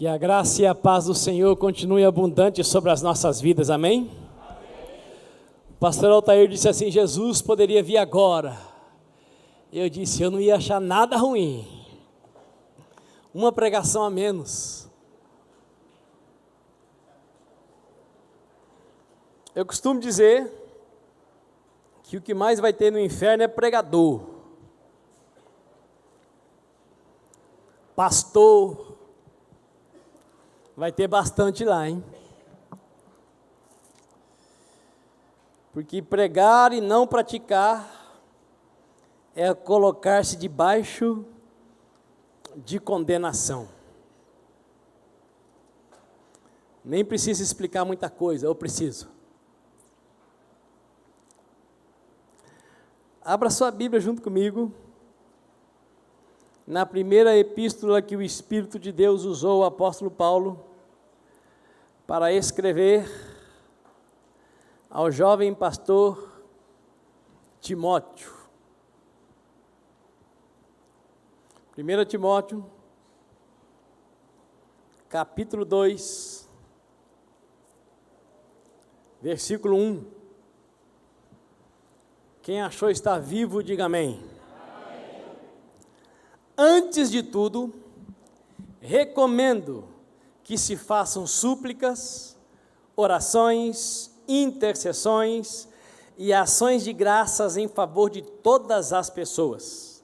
Que a graça e a paz do Senhor continue abundante sobre as nossas vidas, amém? O pastor Altair disse assim: Jesus poderia vir agora. Eu disse, eu não ia achar nada ruim, uma pregação a menos. Eu costumo dizer que o que mais vai ter no inferno é pregador, pastor, vai ter bastante lá, hein? Porque pregar e não praticar é colocar-se debaixo de condenação. Nem preciso explicar muita coisa, eu preciso. Abra sua Bíblia junto comigo, na primeira epístola que o Espírito de Deus usou o apóstolo Paulo para escrever ao jovem pastor Timóteo. 1 Timóteo, capítulo 2, versículo 1. Quem achou estar vivo, diga amém. Amém. Antes de tudo, recomendo que se façam súplicas, orações, intercessões e ações de graças em favor de todas as pessoas,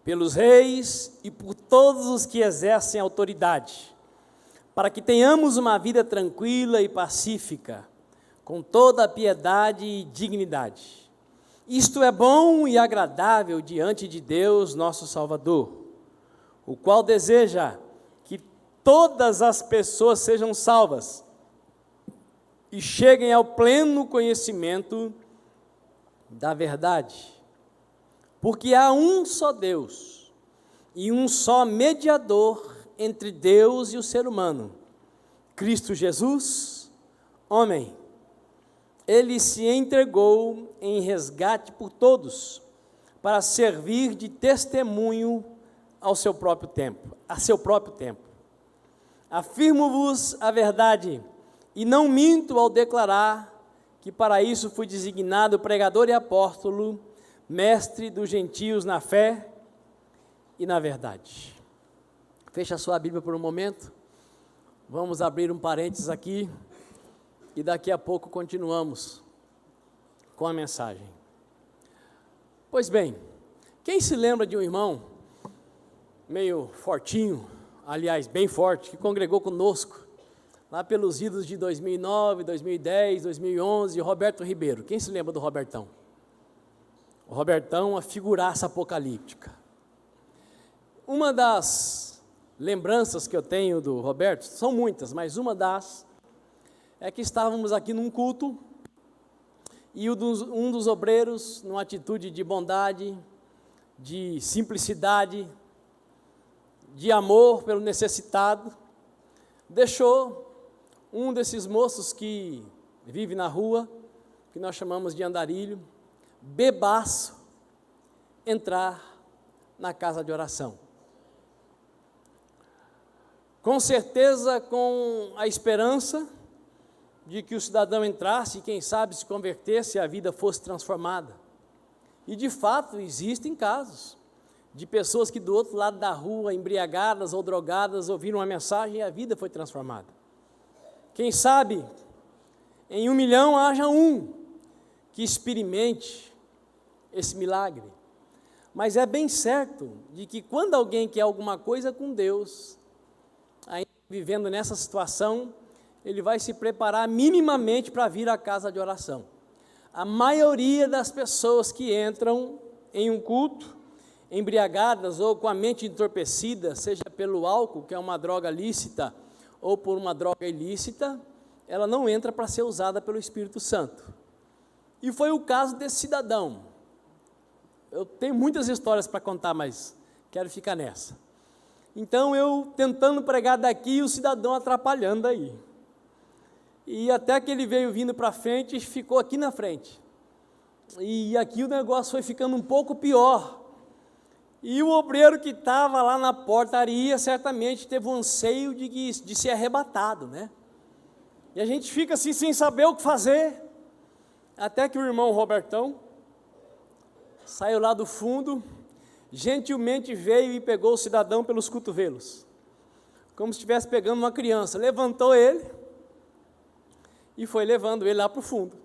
pelos reis e por todos os que exercem autoridade, para que tenhamos uma vida tranquila e pacífica, com toda a piedade e dignidade. Isto é bom e agradável diante de Deus, nosso Salvador, o qual deseja que todas as pessoas sejam salvas e cheguem ao pleno conhecimento da verdade. Porque há um só Deus e um só mediador entre Deus e o ser humano, Cristo Jesus, homem. Ele se entregou em resgate por todos, para servir de testemunho ao seu próprio tempo, a seu próprio tempo. Afirmo-vos a verdade, e não minto ao declarar que para isso fui designado pregador e apóstolo, mestre dos gentios na fé e na verdade. Feche a sua Bíblia por um momento, vamos abrir um parênteses aqui, e daqui a pouco continuamos com a mensagem. Pois bem, quem se lembra de um irmão meio fortinho, aliás, bem forte, que congregou conosco, lá pelos idos de 2009, 2010, 2011, Roberto Ribeiro? Quem se lembra do Robertão? O Robertão, a figuraça apocalíptica. Uma das lembranças que eu tenho do Roberto, são muitas, mas uma das, é que estávamos aqui num culto, e um dos obreiros, numa atitude de bondade, de simplicidade, de amor pelo necessitado, deixou um desses moços que vive na rua, que nós chamamos de andarilho, bebaço, entrar na casa de oração. Com certeza, com a esperança de que o cidadão entrasse e, quem sabe, se convertesse e a vida fosse transformada. E, de fato, existem casos de pessoas que do outro lado da rua, embriagadas ou drogadas, ouviram uma mensagem e a vida foi transformada. Quem sabe, em 1 milhão haja um que experimente esse milagre. Mas é bem certo de que quando alguém quer alguma coisa com Deus, ainda vivendo nessa situação, ele vai se preparar minimamente para vir à casa de oração. A maioria das pessoas que entram em um culto, embriagadas ou com a mente entorpecida, seja pelo álcool, que é uma droga lícita, ou por uma droga ilícita, ela não entra para ser usada pelo Espírito Santo. E foi o caso desse cidadão. Eu tenho muitas histórias para contar, mas quero ficar nessa. Então, eu tentando pregar daqui e o cidadão atrapalhando aí. E até que ele veio vindo para frente e ficou aqui na frente. E aqui o negócio foi ficando um pouco pior. E o obreiro que estava lá na portaria certamente teve um anseio de ser arrebatado, né? E a gente fica assim sem saber o que fazer, até que o irmão Robertão saiu lá do fundo, gentilmente veio e pegou o cidadão pelos cotovelos, como se estivesse pegando uma criança, levantou ele e foi levando ele lá para o fundo.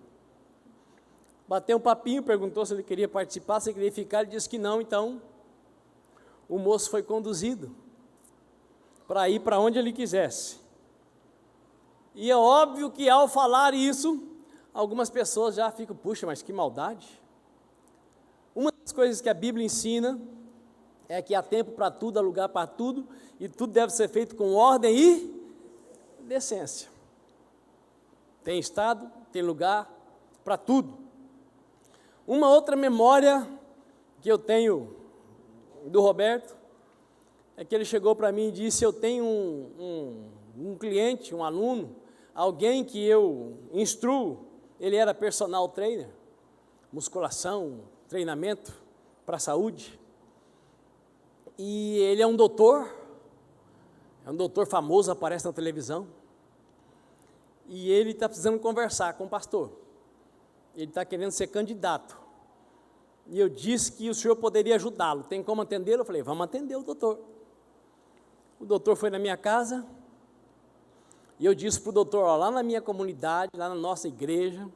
Bateu um papinho, perguntou se ele queria participar, se ele queria ficar, ele disse que não, então o moço foi conduzido para ir para onde ele quisesse. E é óbvio que ao falar isso, algumas pessoas já ficam, puxa, mas que maldade. Uma das coisas que a Bíblia ensina é que há tempo para tudo, há lugar para tudo, e tudo deve ser feito com ordem e decência. Tem estado, tem lugar para tudo. Uma outra memória que eu tenho do Roberto é que ele chegou para mim e disse: eu tenho um cliente, um aluno, alguém que eu instruo, ele era personal trainer, musculação, treinamento para a saúde, e ele é um doutor famoso, aparece na televisão, e ele está precisando conversar com o pastor, ele está querendo ser candidato, e eu disse que o senhor poderia ajudá-lo, tem como atendê-lo? Eu falei, vamos atender o doutor. O doutor foi na minha casa, e eu disse para o doutor, ó, lá na minha comunidade, lá na nossa igreja,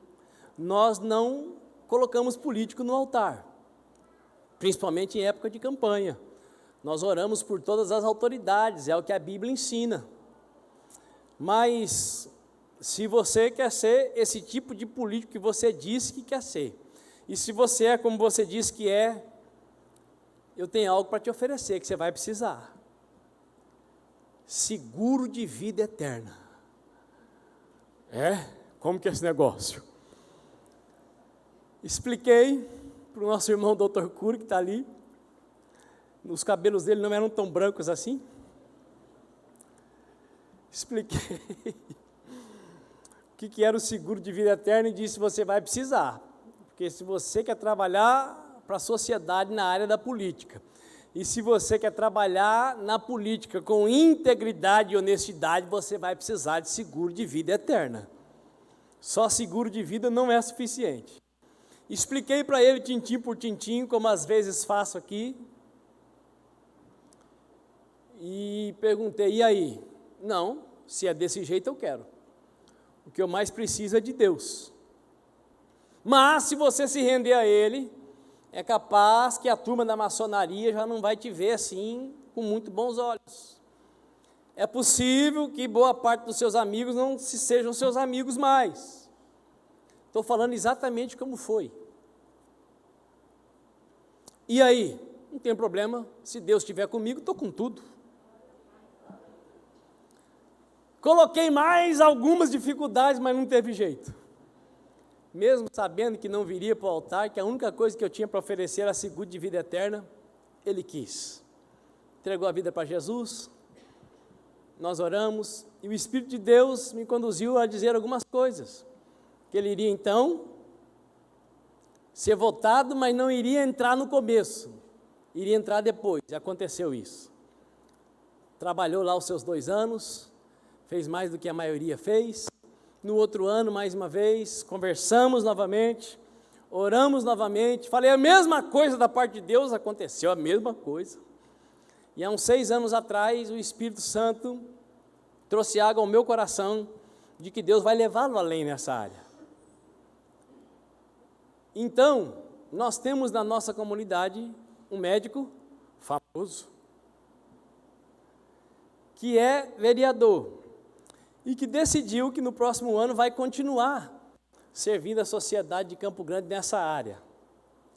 nós não colocamos político no altar, principalmente em época de campanha. Nós oramos por todas as autoridades, é o que a Bíblia ensina. Mas, se você quer ser esse tipo de político que você disse que quer ser, e se você é como você disse que é, eu tenho algo para te oferecer, que você vai precisar. Seguro de vida eterna. Como que é esse negócio? Expliquei para o nosso irmão Dr. Cury, que está ali. Os cabelos dele não eram tão brancos assim. Expliquei o que era o seguro de vida eterna e disse: você vai precisar, porque se você quer trabalhar para a sociedade na área da política, e se você quer trabalhar na política com integridade e honestidade, você vai precisar de seguro de vida eterna. Só seguro de vida não é suficiente. Expliquei para ele tintim por tintim, como às vezes faço aqui, e perguntei, e aí? Não, se é desse jeito eu quero. O que eu mais preciso é de Deus. Mas se você se render a Ele, é capaz que a turma da maçonaria já não vai te ver assim, com muito bons olhos. É possível que boa parte dos seus amigos não sejam seus amigos mais. Estou falando exatamente como foi. E aí? Não tem problema, se Deus estiver comigo, estou com tudo. Coloquei mais algumas dificuldades, mas não teve jeito. Mesmo sabendo que não viria para o altar, que a única coisa que eu tinha para oferecer era seguro de vida eterna, ele quis. Entregou a vida para Jesus, nós oramos, e o Espírito de Deus me conduziu a dizer algumas coisas. Que ele iria então ser votado, mas não iria entrar no começo, iria entrar depois, e aconteceu isso. Trabalhou lá os seus 2 anos, fez mais do que a maioria fez. No outro ano, mais uma vez, conversamos novamente, oramos novamente, falei a mesma coisa da parte de Deus, aconteceu a mesma coisa. E há uns 6 anos atrás, o Espírito Santo trouxe água ao meu coração, de que Deus vai levá-lo além nessa área. Então, nós temos na nossa comunidade um médico famoso, que é vereador, e que decidiu que no próximo ano vai continuar servindo a sociedade de Campo Grande nessa área.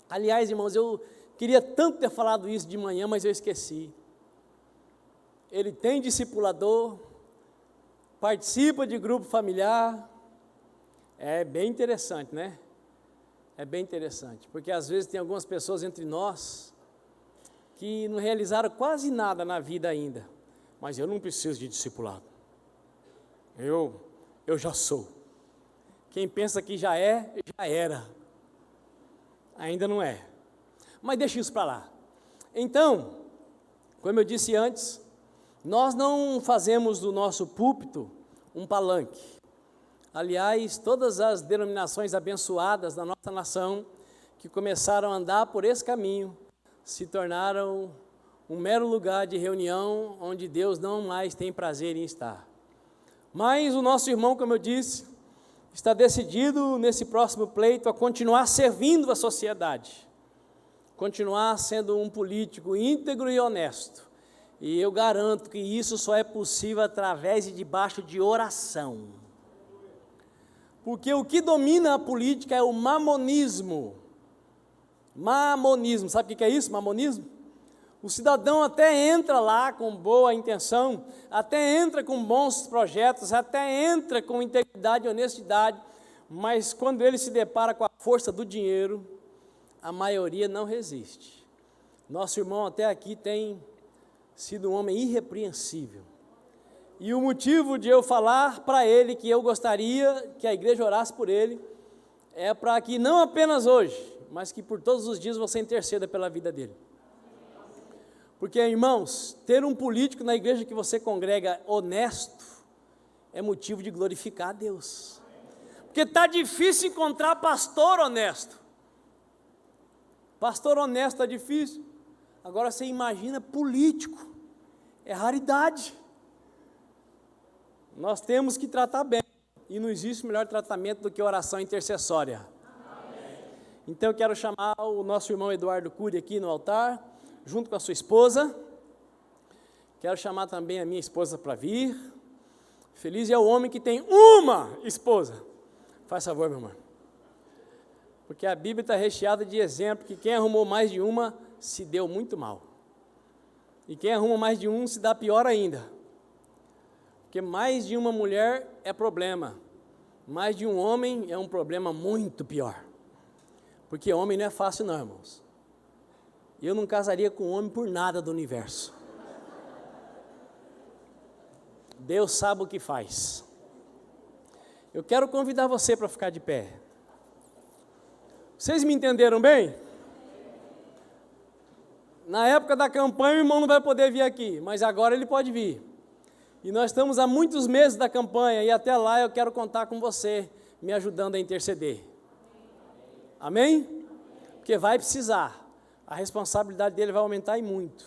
Aliás, irmãos, eu queria tanto ter falado isso de manhã, mas eu esqueci. Ele tem discipulador, participa de grupo familiar, é bem interessante, né? É bem interessante, porque às vezes tem algumas pessoas entre nós que não realizaram quase nada na vida ainda, mas eu não preciso de discipulado. Eu já sou. Quem pensa que já é, já era. Ainda não é. Mas deixa isso para lá. Então, como eu disse antes, nós não fazemos do nosso púlpito um palanque. Aliás, todas as denominações abençoadas da nossa nação que começaram a andar por esse caminho se tornaram um mero lugar de reunião onde Deus não mais tem prazer em estar. Mas o nosso irmão, como eu disse, está decidido nesse próximo pleito a continuar servindo a sociedade, continuar sendo um político íntegro e honesto. E eu garanto que isso só é possível através e debaixo de oração. Porque o que domina a política é o mamonismo. Mamonismo, sabe o que é isso, mamonismo? O cidadão até entra lá com boa intenção, até entra com bons projetos, até entra com integridade e honestidade, mas quando ele se depara com a força do dinheiro, a maioria não resiste. Nosso irmão até aqui tem sido um homem irrepreensível. E o motivo de eu falar para ele que eu gostaria que a igreja orasse por ele, é para que não apenas hoje, mas que por todos os dias você interceda pela vida dele. Porque, irmãos, ter um político na igreja que você congrega honesto, é motivo de glorificar a Deus. Porque está difícil encontrar pastor honesto. Pastor honesto está difícil. Agora você imagina político, é raridade. Nós temos que tratar bem, e não existe melhor tratamento do que oração intercessória. Então eu quero chamar o nosso irmão Eduardo Cury aqui no altar, junto com a sua esposa. Quero chamar também a minha esposa para vir. Feliz é o homem que tem uma esposa. Faz favor, meu irmão. Porque a Bíblia está recheada de exemplo que quem arrumou mais de uma se deu muito mal. E quem arruma mais de um se dá pior ainda. Porque mais de uma mulher é problema. Mais de um homem é um problema muito pior. Porque homem não é fácil não, irmãos. Eu não casaria com um homem por nada do universo. Deus sabe o que faz. Eu quero convidar você para ficar de pé. Vocês me entenderam bem? Na época da campanha, o irmão não vai poder vir aqui, mas agora ele pode vir. E nós estamos há muitos meses da campanha, e até lá eu quero contar com você, me ajudando a interceder. Amém? Porque vai precisar. A responsabilidade dele vai aumentar e muito.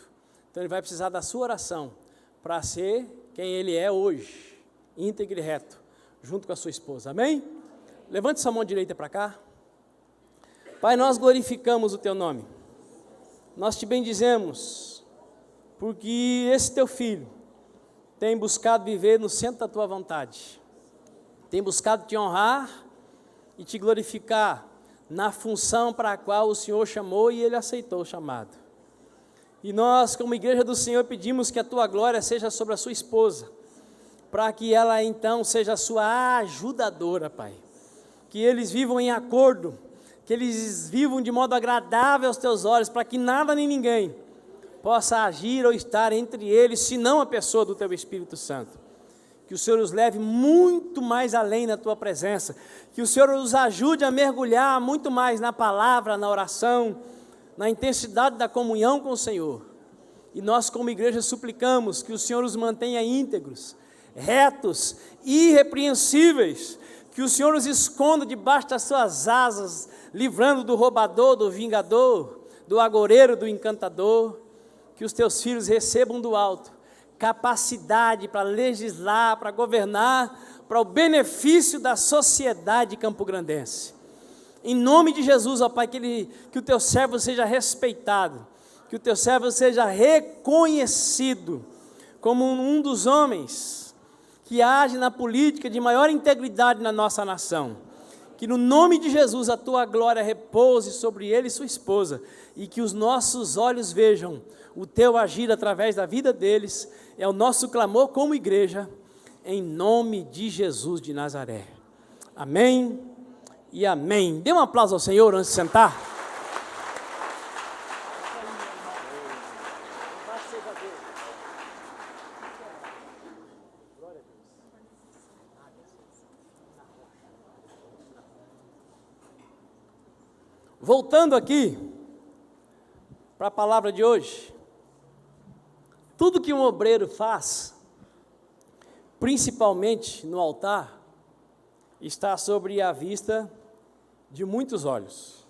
Então ele vai precisar da sua oração para ser quem ele é hoje, íntegro e reto, junto com a sua esposa. Amém? Levante sua mão direita para cá. Pai, nós glorificamos o teu nome. Nós te bendizemos, porque esse teu filho tem buscado viver no centro da tua vontade. Tem buscado te honrar e te glorificar na função para a qual o Senhor chamou e ele aceitou o chamado. E nós, como igreja do Senhor, pedimos que a tua glória seja sobre a sua esposa, para que ela então seja a sua ajudadora, Pai. Que eles vivam em acordo, que eles vivam de modo agradável aos teus olhos, para que nada nem ninguém possa agir ou estar entre eles, senão a pessoa do teu Espírito Santo. Que o Senhor os leve muito mais além na tua presença, que o Senhor os ajude a mergulhar muito mais na palavra, na oração, na intensidade da comunhão com o Senhor. E nós como igreja suplicamos que o Senhor os mantenha íntegros, retos, irrepreensíveis, que o Senhor os esconda debaixo das suas asas, livrando do roubador, do vingador, do agoureiro, do encantador. Que os teus filhos recebam do alto capacidade para legislar, para governar, para o benefício da sociedade campograndense. Em nome de Jesus, ó Pai, que o teu servo seja respeitado, que o teu servo seja reconhecido como um dos homens que age na política de maior integridade na nossa nação. Que no nome de Jesus a tua glória repouse sobre ele e sua esposa, e que os nossos olhos vejam o teu agir através da vida deles. É o nosso clamor como igreja, em nome de Jesus de Nazaré. Amém e amém. Dê um aplauso ao Senhor antes de sentar. Voltando aqui para a palavra de hoje. Tudo que um obreiro faz, principalmente no altar, está sobre a vista de muitos olhos.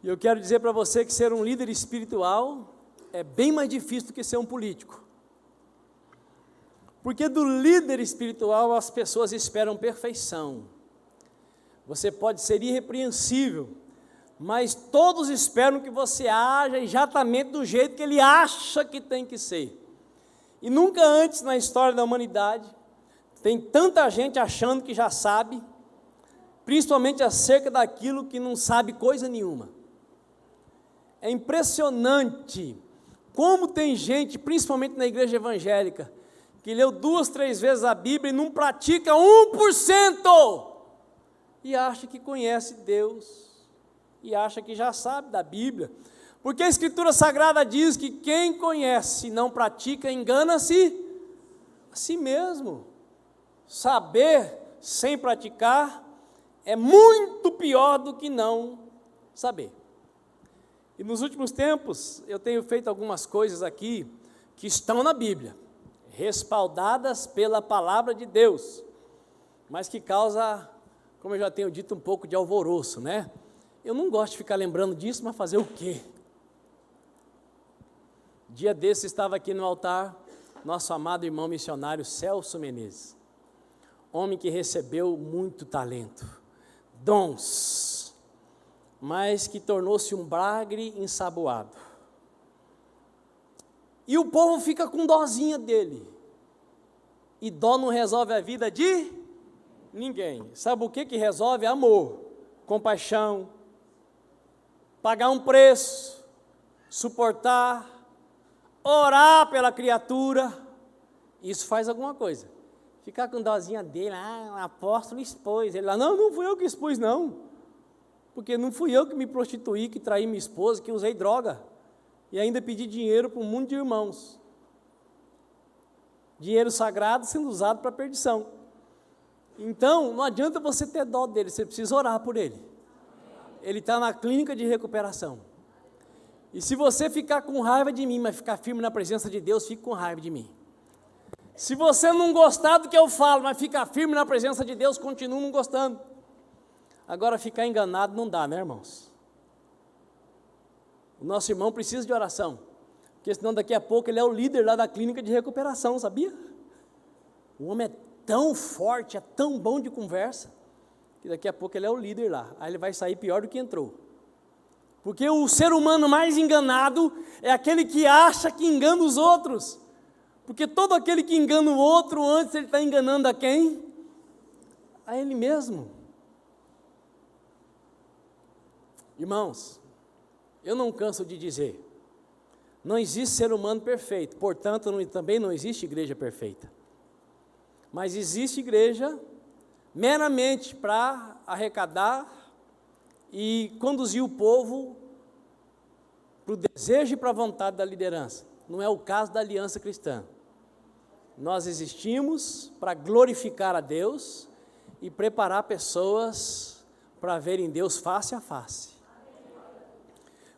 E eu quero dizer para você que ser um líder espiritual é bem mais difícil do que ser um político. Porque do líder espiritual as pessoas esperam perfeição. Você pode ser irrepreensível, mas todos esperam que você haja exatamente do jeito que ele acha que tem que ser. E nunca antes na história da humanidade tem tanta gente achando que já sabe, principalmente acerca daquilo que não sabe coisa nenhuma. É impressionante como tem gente, principalmente na igreja evangélica, que leu 2, 3 vezes a Bíblia e não pratica 1%, e acha que conhece Deus, e acha que já sabe da Bíblia, porque a Escritura Sagrada diz que quem conhece e não pratica, engana-se a si mesmo. Saber sem praticar é muito pior do que não saber. E nos últimos tempos, eu tenho feito algumas coisas aqui, que estão na Bíblia, respaldadas pela palavra de Deus, mas que causa, como eu já tenho dito, um pouco de alvoroço, né? Eu não gosto de ficar lembrando disso, mas fazer o quê? Dia desse estava aqui no altar, nosso amado irmão missionário Celso Menezes, homem que recebeu muito talento, dons, mas que tornou-se um bagre ensaboado. E o povo fica com dozinha dele. E dó não resolve a vida de ninguém. Sabe o que resolve? Amor, compaixão, pagar um preço, suportar, orar pela criatura. Isso faz alguma coisa. Ficar com dozinha dele, o apóstolo expôs. Ele lá, não fui eu que expus, não. Porque não fui eu que me prostituí, que traí minha esposa, que usei droga. E ainda pedi dinheiro para um mundo de irmãos. Dinheiro sagrado sendo usado para perdição. Então, não adianta você ter dó dele, você precisa orar por ele. Ele está na clínica de recuperação. E se você ficar com raiva de mim, mas ficar firme na presença de Deus, fique com raiva de mim. Se você não gostar do que eu falo, mas ficar firme na presença de Deus, continue não gostando. Agora, ficar enganado não dá, né, irmãos? O nosso irmão precisa de oração, porque senão daqui a pouco ele é o líder lá da clínica de recuperação, sabia? O homem é tão forte, é tão bom de conversa, que daqui a pouco ele é o líder lá. Aí ele vai sair pior do que entrou. Porque o ser humano mais enganado é aquele que acha que engana os outros. Porque todo aquele que engana o outro, antes ele está enganando a quem? A ele mesmo. Irmãos, eu não canso de dizer, não existe ser humano perfeito, portanto, também não existe igreja perfeita. Mas existe igreja meramente para arrecadar e conduzir o povo para o desejo e para a vontade da liderança. Não é o caso da Aliança Cristã. Nós existimos para glorificar a Deus e preparar pessoas para verem Deus face a face.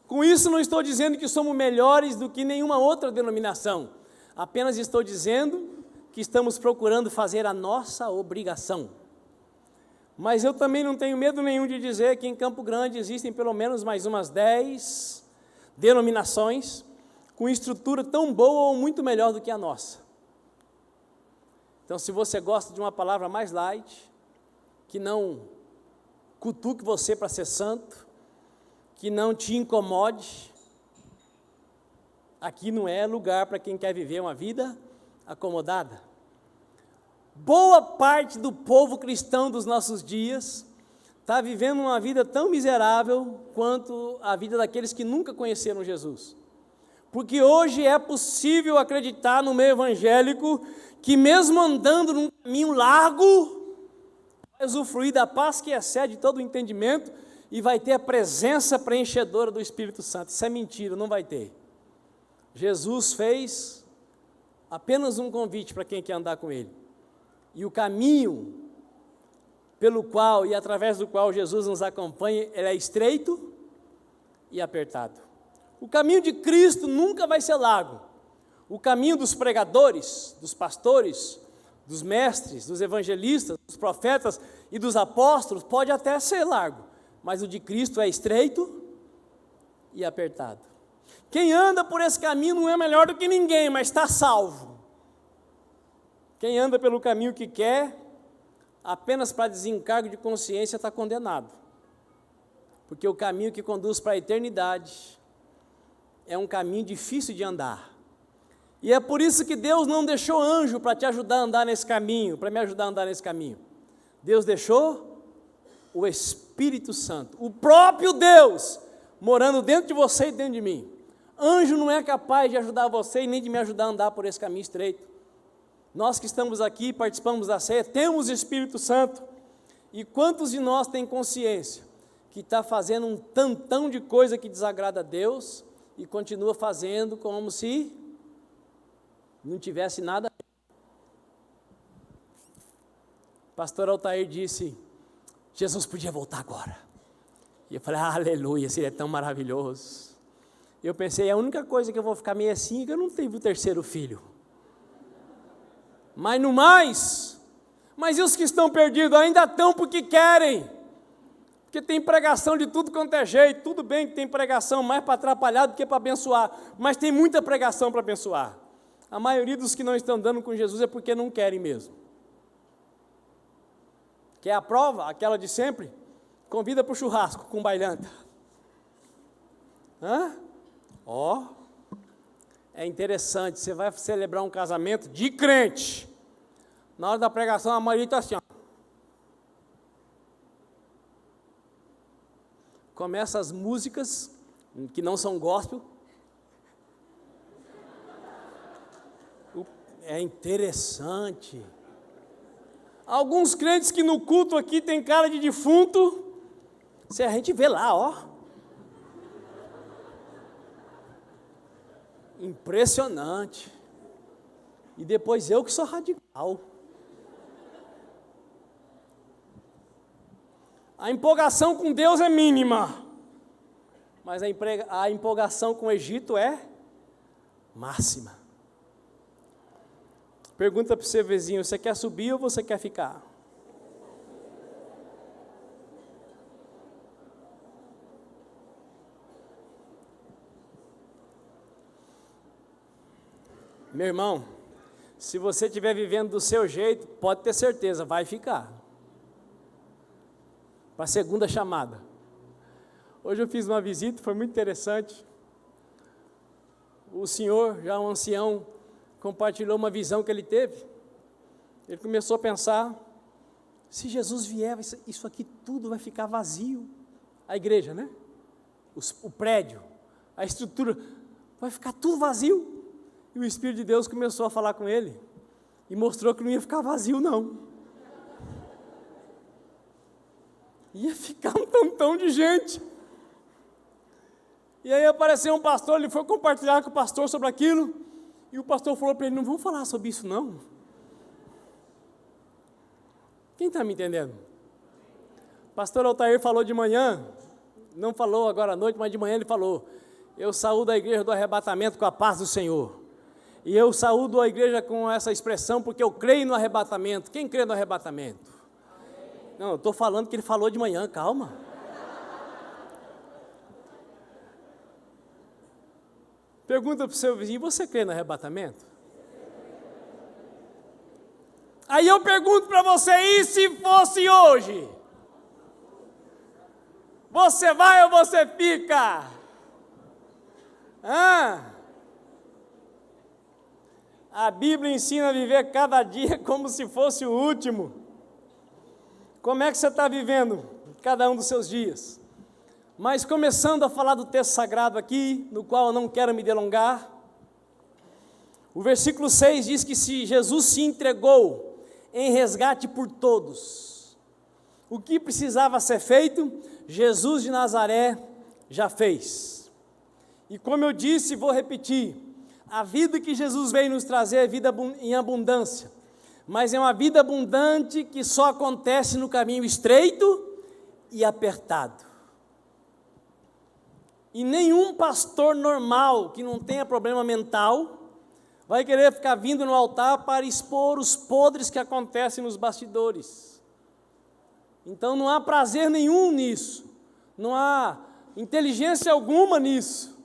Com isso não estou dizendo que somos melhores do que nenhuma outra denominação, apenas estou dizendo que estamos procurando fazer a nossa obrigação. Mas eu também não tenho medo nenhum de dizer que em Campo Grande existem pelo menos mais umas 10 denominações com estrutura tão boa ou muito melhor do que a nossa. Então, se você gosta de uma palavra mais light, que não cutuque você para ser santo, que não te incomode, aqui não é lugar para quem quer viver uma vida acomodada. Boa parte do povo cristão dos nossos dias está vivendo uma vida tão miserável quanto a vida daqueles que nunca conheceram Jesus. Porque hoje é possível acreditar no meio evangélico que mesmo andando num caminho largo, vai usufruir da paz que excede todo o entendimento e vai ter a presença preenchedora do Espírito Santo. Isso é mentira, não vai ter. Jesus fez apenas um convite para quem quer andar com Ele. E o caminho pelo qual e através do qual Jesus nos acompanha, ele é estreito e apertado. O caminho de Cristo nunca vai ser largo. O caminho dos pregadores, dos pastores, dos mestres, dos evangelistas, dos profetas e dos apóstolos pode até ser largo, mas o de Cristo é estreito e apertado. Quem anda por esse caminho não é melhor do que ninguém, mas está salvo. Quem anda pelo caminho que quer, apenas para desencargo de consciência, está condenado. Porque o caminho que conduz para a eternidade é um caminho difícil de andar. E é por isso que Deus não deixou anjo para te ajudar a andar nesse caminho, para me ajudar a andar nesse caminho. Deus deixou o Espírito Santo, o próprio Deus, morando dentro de você e dentro de mim. Anjo não é capaz de ajudar você e nem de me ajudar a andar por esse caminho estreito. Nós que estamos aqui, participamos da ceia, temos o Espírito Santo. E quantos de nós têm consciência que está fazendo um tantão de coisa que desagrada a Deus e continua fazendo como se não tivesse nada? Pastor Altair disse, Jesus podia voltar agora. E eu falei, aleluia, seria tão maravilhoso. Eu pensei, a única coisa que eu vou ficar meio assim é que eu não tenho o terceiro filho. Mas no mais, mas e os que estão perdidos? Ainda estão porque querem. Porque tem pregação de tudo quanto é jeito. Tudo bem que tem pregação mais para atrapalhar do que para abençoar, mas tem muita pregação para abençoar. A maioria dos que não estão andando com Jesus é porque não querem mesmo. Quer a prova? Aquela de sempre? Convida para o churrasco com bailanta. Ó, é interessante, você vai celebrar um casamento de crente. Na hora da pregação, a maioria está assim, ó. Começa as músicas, que não são gospel. É interessante. Alguns crentes que no culto aqui tem cara de defunto, se a gente vê lá, ó. Impressionante. E depois eu que sou radical. A empolgação com Deus é mínima, mas a empolgação com o Egito é máxima. Pergunta para o seu vizinho, você quer subir ou você quer ficar? Meu irmão, se você estiver vivendo do seu jeito, pode ter certeza, vai ficar. Para a segunda chamada. Hoje eu fiz uma visita, foi muito interessante. O senhor, já um ancião, compartilhou uma visão que ele teve. Ele começou a pensar, se Jesus vier, isso aqui tudo vai ficar vazio. A igreja, né? O prédio, a estrutura, vai ficar tudo vazio. E o Espírito de Deus começou a falar com ele, e mostrou que não ia ficar vazio não. Ia ficar um tantão de gente. E aí apareceu um pastor, ele foi compartilhar com o pastor sobre aquilo, e o pastor falou para ele, não vamos falar sobre isso não. Quem está me entendendo? O pastor Altair falou de manhã, não falou agora à noite, mas de manhã ele falou, eu saúdo a igreja do arrebatamento com a paz do Senhor. E eu saúdo a igreja com essa expressão, porque eu creio no arrebatamento. Quem crê no arrebatamento? Não, eu estou falando que ele falou de manhã, calma. Pergunta para o seu vizinho, você crê no arrebatamento? Aí eu pergunto para você, e se fosse hoje? Você vai ou você fica? A Bíblia ensina a viver cada dia como se fosse o último. Como é que você está vivendo cada um dos seus dias? Mas começando a falar do texto sagrado aqui, no qual eu não quero me delongar, o versículo 6 diz que se Jesus se entregou em resgate por todos, o que precisava ser feito, Jesus de Nazaré já fez. E como eu disse, vou repetir, a vida que Jesus veio nos trazer é vida em abundância, mas é uma vida abundante que só acontece no caminho estreito e apertado. E nenhum pastor normal, que não tenha problema mental, vai querer ficar vindo no altar para expor os podres que acontecem nos bastidores. Então não há prazer nenhum nisso, não há inteligência alguma nisso,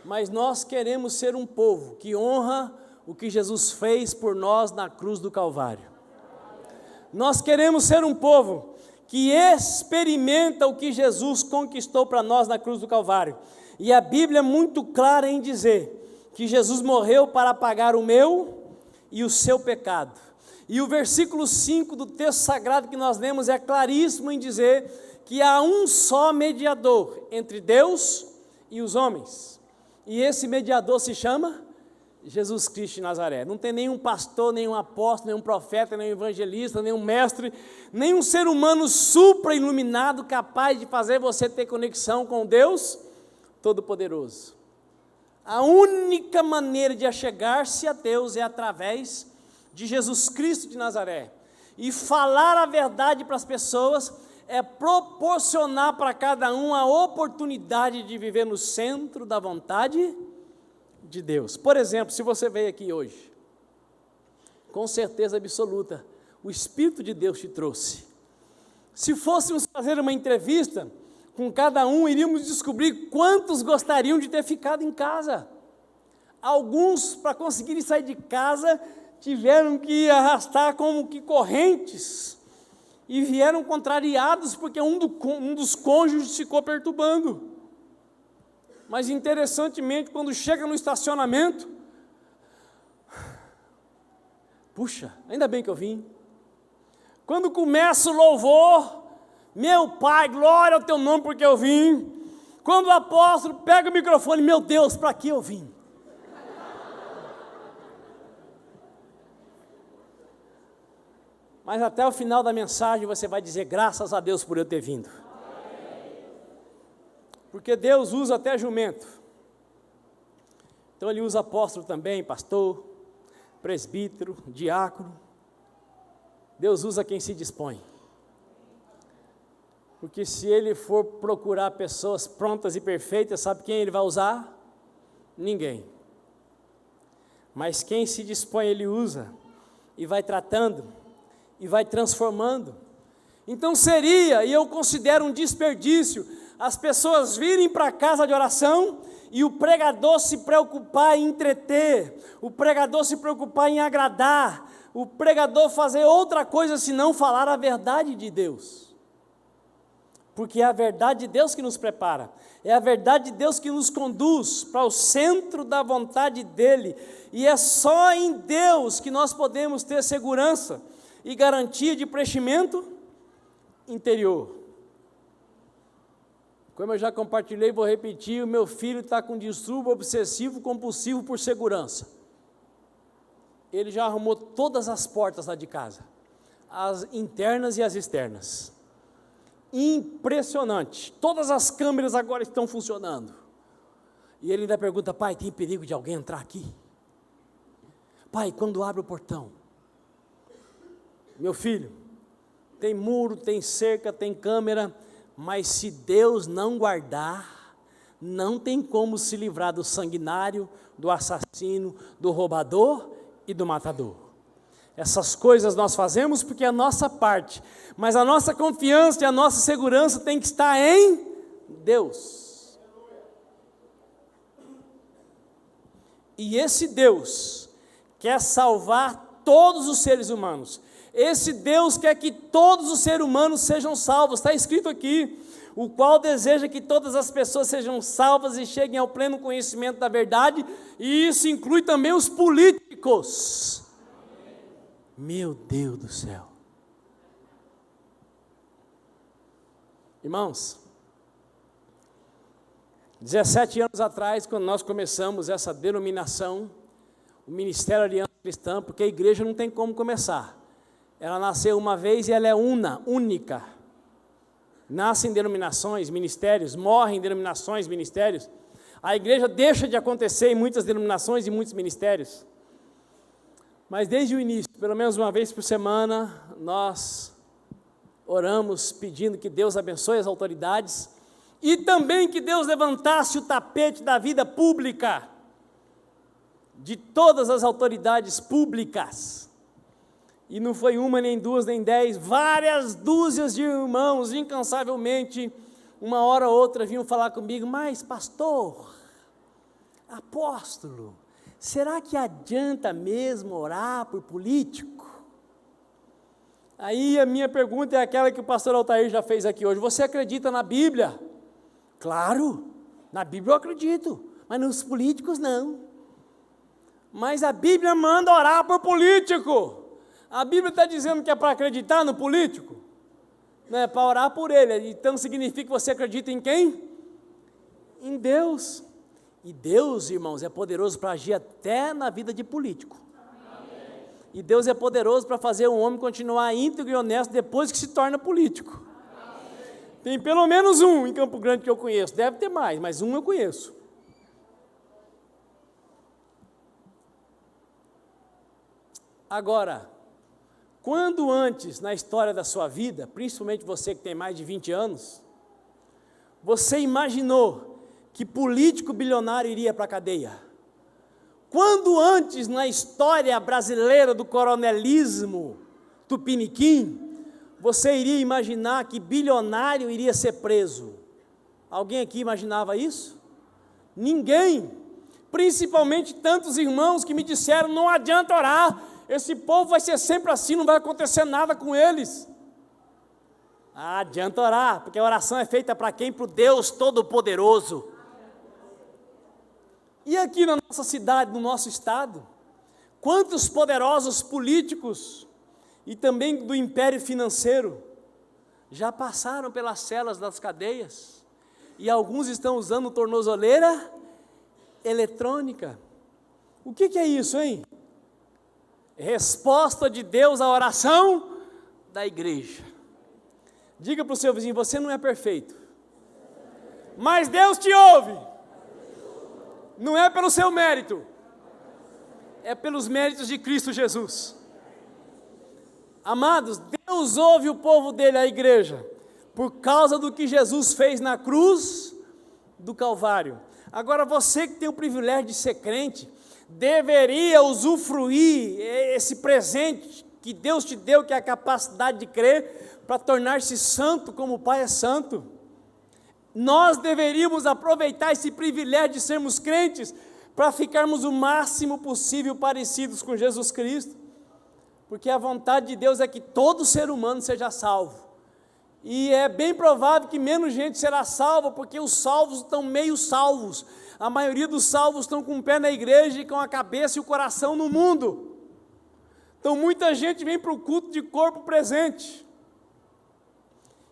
mas nós queremos ser um povo que honra o que Jesus fez por nós na cruz do Calvário. Nós queremos ser um povo que experimenta o que Jesus conquistou para nós na cruz do Calvário. E a Bíblia é muito clara em dizer que Jesus morreu para pagar o meu e o seu pecado. E o versículo 5 do texto sagrado que nós lemos é claríssimo em dizer que há um só mediador entre Deus e os homens. E esse mediador se chama Jesus Cristo de Nazaré. Não tem nenhum pastor, nenhum apóstolo, nenhum profeta, nenhum evangelista, nenhum mestre, nenhum ser humano supra-iluminado capaz de fazer você ter conexão com Deus Todo-Poderoso. A única maneira de achegar-se a Deus é através de Jesus Cristo de Nazaré. E falar a verdade para as pessoas é proporcionar para cada um a oportunidade de viver no centro da vontade de Deus. Por exemplo, se você veio aqui hoje, com certeza absoluta, o Espírito de Deus te trouxe. Se fôssemos fazer uma entrevista com cada um, iríamos descobrir quantos gostariam de ter ficado em casa. Alguns, para conseguirem sair de casa, tiveram que arrastar como que correntes, e vieram contrariados porque um dos cônjuges ficou perturbando. Mas interessantemente, quando chega no estacionamento, puxa, ainda bem que eu vim. Quando começa o louvor, meu Pai, glória ao teu nome porque eu vim. Quando o apóstolo pega o microfone, meu Deus, para que eu vim? Mas até o final da mensagem você vai dizer graças a Deus por eu ter vindo. Porque Deus usa até jumento. Então Ele usa apóstolo também, pastor, presbítero, diácono. Deus usa quem se dispõe. Porque se Ele for procurar pessoas prontas e perfeitas, sabe quem Ele vai usar? Ninguém. Mas quem se dispõe Ele usa, e vai tratando, e vai transformando. Então seria, e eu considero um desperdício, as pessoas virem para a casa de oração e o pregador se preocupar em entreter, o pregador se preocupar em agradar, o pregador fazer outra coisa senão falar a verdade de Deus. Porque é a verdade de Deus que nos prepara, é a verdade de Deus que nos conduz para o centro da vontade dEle, e é só em Deus que nós podemos ter segurança e garantia de preenchimento interior. Como eu já compartilhei, vou repetir, o meu filho está com distúrbio obsessivo compulsivo por segurança. Ele já arrumou todas as portas lá de casa, as internas e as externas. Impressionante, todas as câmeras agora estão funcionando. E ele ainda pergunta, pai, tem perigo de alguém entrar aqui? Pai, quando abre o portão? Meu filho, tem muro, tem cerca, tem câmera, mas se Deus não guardar, não tem como se livrar do sanguinário, do assassino, do roubador e do matador. Essas coisas nós fazemos porque é a nossa parte, mas a nossa confiança e a nossa segurança tem que estar em Deus. E esse Deus quer salvar todos os seres humanos. Esse Deus quer que todos os seres humanos sejam salvos, está escrito aqui, o qual deseja que todas as pessoas sejam salvas e cheguem ao pleno conhecimento da verdade, e isso inclui também os políticos. Meu Deus do céu. Irmãos, 17 anos atrás, quando nós começamos essa denominação, o Ministério Aliança Cristã, porque a igreja não tem como começar. Ela nasceu uma vez e ela é única. Nascem denominações, ministérios, morrem denominações, ministérios. A igreja deixa de acontecer em muitas denominações e muitos ministérios. Mas desde o início, pelo menos uma vez por semana, nós oramos pedindo que Deus abençoe as autoridades E também que Deus levantasse o tapete da vida pública, de todas as autoridades públicas. E não foi uma, nem duas, nem 10, várias dúzias de irmãos, incansavelmente, uma hora ou outra vinham falar comigo: mas pastor, apóstolo, será que adianta mesmo orar por político? Aí a minha pergunta é aquela que o pastor Altair já fez aqui hoje: você acredita na Bíblia? Claro, na Bíblia eu acredito, mas nos políticos não. Mas a Bíblia manda orar por político. A Bíblia está dizendo que é para acreditar no político? Não é para orar por ele. Então significa que você acredita em quem? Em Deus. E Deus, irmãos, é poderoso para agir até na vida de político. Amém. E Deus é poderoso para fazer um homem continuar íntegro e honesto depois que se torna político. Amém. Tem pelo menos um em Campo Grande que eu conheço. Deve ter mais, mas um eu conheço. Agora, quando antes na história da sua vida, principalmente você que tem mais de 20 anos, você imaginou que político bilionário iria para a cadeia? Quando antes na história brasileira do coronelismo tupiniquim, você iria imaginar que bilionário iria ser preso? Alguém aqui imaginava isso? Ninguém, principalmente tantos irmãos que me disseram: não adianta orar, esse povo vai ser sempre assim, não vai acontecer nada com eles. Adianta orar, porque a oração é feita para quem? Para o Deus Todo-Poderoso. E aqui na nossa cidade, no nosso estado, quantos poderosos políticos e também do império financeiro já passaram pelas celas das cadeias, e alguns estão usando tornozeleira eletrônica. O que é isso, hein? Resposta de Deus à oração da igreja. Diga para o seu vizinho: você não é perfeito, mas Deus te ouve. Não é pelo seu mérito, é pelos méritos de Cristo Jesus. Amados, Deus ouve o povo dele, a igreja, por causa do que Jesus fez na cruz do Calvário. Agora, você que tem o privilégio de ser crente, deveria usufruir esse presente que Deus te deu, que é a capacidade de crer, para tornar-se santo como o Pai é santo. Nós deveríamos aproveitar esse privilégio de sermos crentes para ficarmos o máximo possível parecidos com Jesus Cristo, porque a vontade de Deus é que todo ser humano seja salvo, e é bem provável que menos gente será salva, porque os salvos estão meio salvos. A maioria dos salvos estão com o pé na igreja e com a cabeça e o coração no mundo. Então muita gente vem para o culto de corpo presente.